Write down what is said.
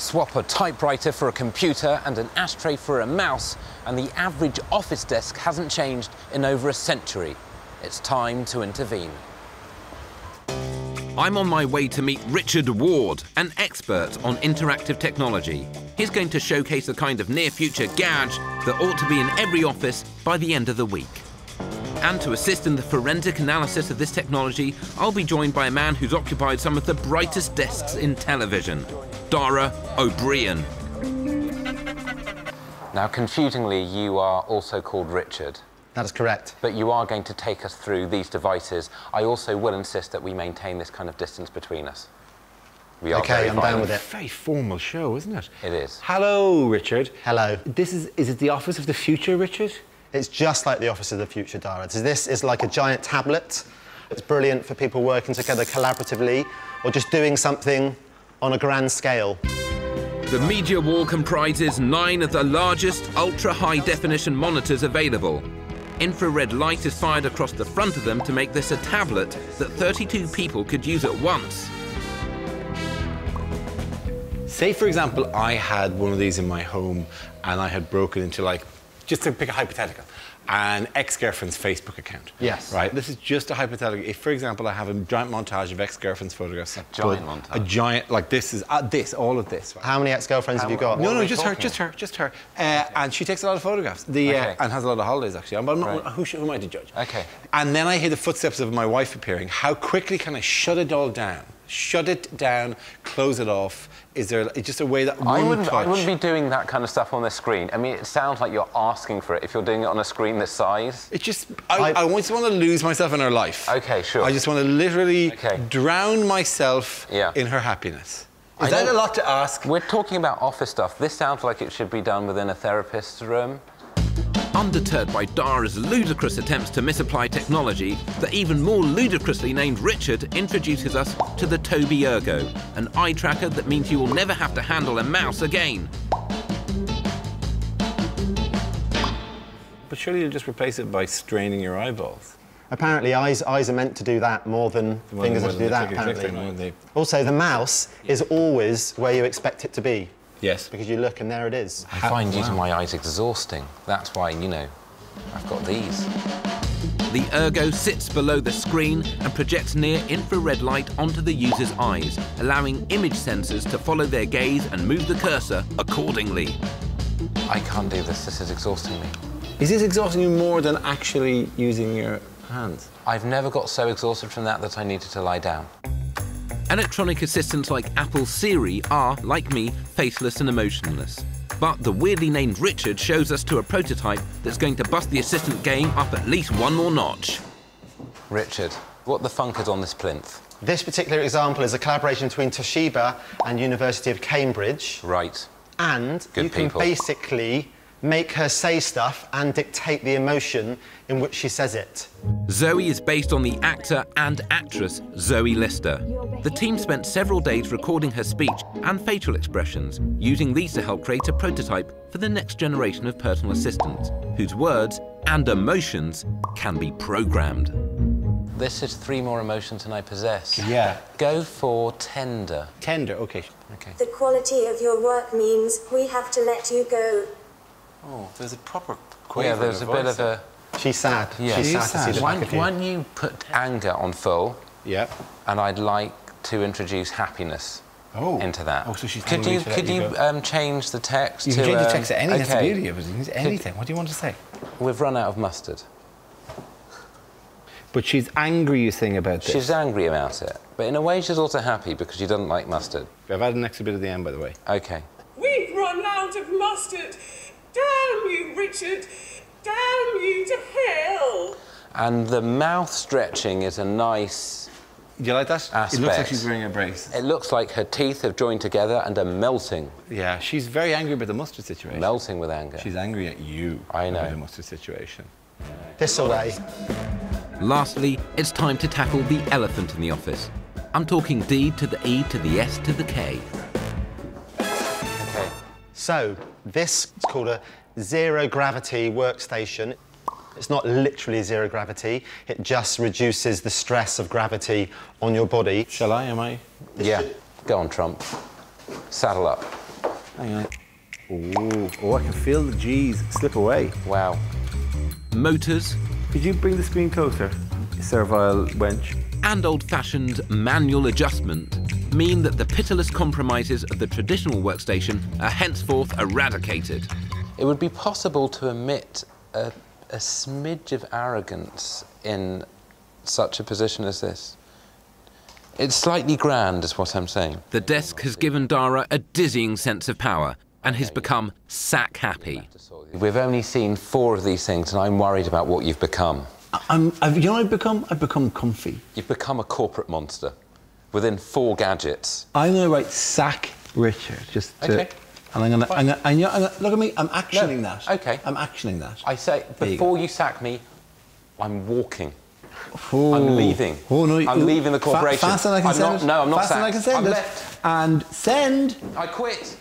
Swap a typewriter for a computer and an ashtray for a mouse, and the average office desk hasn't changed in over a century. It's time to intervene. I'm on my way to meet Richard Ward, an expert on interactive technology. He's going to showcase the kind of near-future gadget that ought to be in every office by the end of the week. And to assist in the forensic analysis of this technology, I'll be joined by a man who's occupied some of the brightest desks in television, Dara Ó Briain. Now, confusingly, you are also called Richard. That is correct. But you are going to take us through these devices. I also will insist that we maintain this kind of distance between us. We are okay, I'm down with it. Very formal show, isn't it? It is. Hello, Richard. Hello. Is it the office of the future, Richard? It's just like the office of the future, Dara. This is like a giant tablet. It's brilliant for people working together collaboratively or just doing something on a grand scale. The media wall comprises 9 of the largest ultra-high-definition monitors available. Infrared light is fired across the front of them to make this a tablet that 32 people could use at once. Say, for example, I had one of these in my home and I had broken into, like, just to pick a hypothetical, an ex-girlfriend's Facebook account. Yes. Right? This is just a hypothetical. If, for example, I have a giant montage of ex-girlfriend's photographs. A giant montage? A giant, like this is, all of this. Right? How many ex-girlfriends have you got? No, just her. And she takes a lot of photographs. And has a lot of holidays, actually. But I'm not, who am I to judge? Okay. And then I hear the footsteps of my wife appearing. How quickly can I shut it all down? Shut it down, close it off. Is there just a way that I wouldn't be doing that kind of stuff on the screen. I mean, it sounds like you're asking for it if you're doing it on a screen this size. It just... I just want to lose myself in her life. OK, sure. I just want to literally drown myself in her happiness. Is that a lot to ask? We're talking about office stuff. This sounds like it should be done within a therapist's room. Undeterred by Dara's ludicrous attempts to misapply technology, the even more ludicrously named Richard introduces us to the Tobii Ergo, an eye tracker that means you will never have to handle a mouse again. But surely you'll just replace it by straining your eyeballs. Apparently, eyes are meant to do that more than fingers are to do that, apparently. Also, the mouse is always where you expect it to be. Yes. Because you look and there it is. I find using my eyes exhausting. That's why, you know, I've got these. The Ergo sits below the screen and projects near-infrared light onto the user's eyes, allowing image sensors to follow their gaze and move the cursor accordingly. I can't do this. This is exhausting me. Is this exhausting you more than actually using your hands? I've never got so exhausted from that I needed to lie down. Electronic assistants like Apple's Siri are, like me, faceless and emotionless. But the weirdly named Richard shows us to a prototype that's going to bust the assistant game up at least one more notch. Richard, what the funk is on this plinth? This particular example is a collaboration between Toshiba and University of Cambridge. Right. And Good you can people. Basically make her say stuff and dictate the emotion in which she says it. Zoe is based on the actor and actress Zoe Lister. The team spent several days recording her speech and facial expressions, using these to help create a prototype for the next generation of personal assistants, whose words and emotions can be programmed. This is 3 more emotions than I possess. Yeah. Go for tender. Tender, OK. The quality of your work means we have to let you go. Oh, there's a proper quaver. Yeah, there's a bit of a... She's sad. Yeah. She's sad to see the back of you. Why don't you put anger on full? Yeah. And I'd like to introduce happiness into that. Oh, so she's could you change the text? You can change the text to anything. That's the beauty of it. Anything. What do you want to say? We've run out of mustard. But she's angry, you think, about this. She's angry about it. But in a way, she's also happy because she doesn't like mustard. I've added an extra bit at the end, by the way. OK. We've run out of mustard. Damn you, Richard! Damn you to hell! And the mouth stretching is a nice Do you like that? aspect. It looks like she's wearing a brace. It looks like her teeth have joined together and are melting. Yeah, she's very angry about the mustard situation. Melting with anger. She's angry at you. I know. About the mustard situation. This away. Lastly, it's time to tackle the elephant in the office. I'm talking D to the E to the S to the K. OK. So, this is called a zero-gravity workstation. It's not literally zero gravity. It just reduces the stress of gravity on your body. Shall I? Am I? Yeah. Go on, Trump. Saddle up. Hang on. Oh, I can feel the G's slip away. Wow. Motors. Could you bring the screen closer, servile wench? And old-fashioned manual adjustment mean that the pitiless compromises of the traditional workstation are henceforth eradicated. It would be possible to omit a smidge of arrogance in such a position as this. It's slightly grand, is what I'm saying. The desk has given Dara a dizzying sense of power and he's become sack-happy. We've only seen 4 of these things, and I'm worried about what you've become. You know what I've become? I've become comfy. You've become a corporate monster within 4 gadgets. I'm going to write sack Richard, just to... Okay. And I'm going to... Look at me, I'm actioning that. Okay. I'm actioning that. I say, before you sack me, I'm walking. Oh. I'm leaving. Oh, no, I'm leaving the corporation. Faster than I can send it. No, I'm not faster sacked. Than I can send I'm it. left. And send. I quit.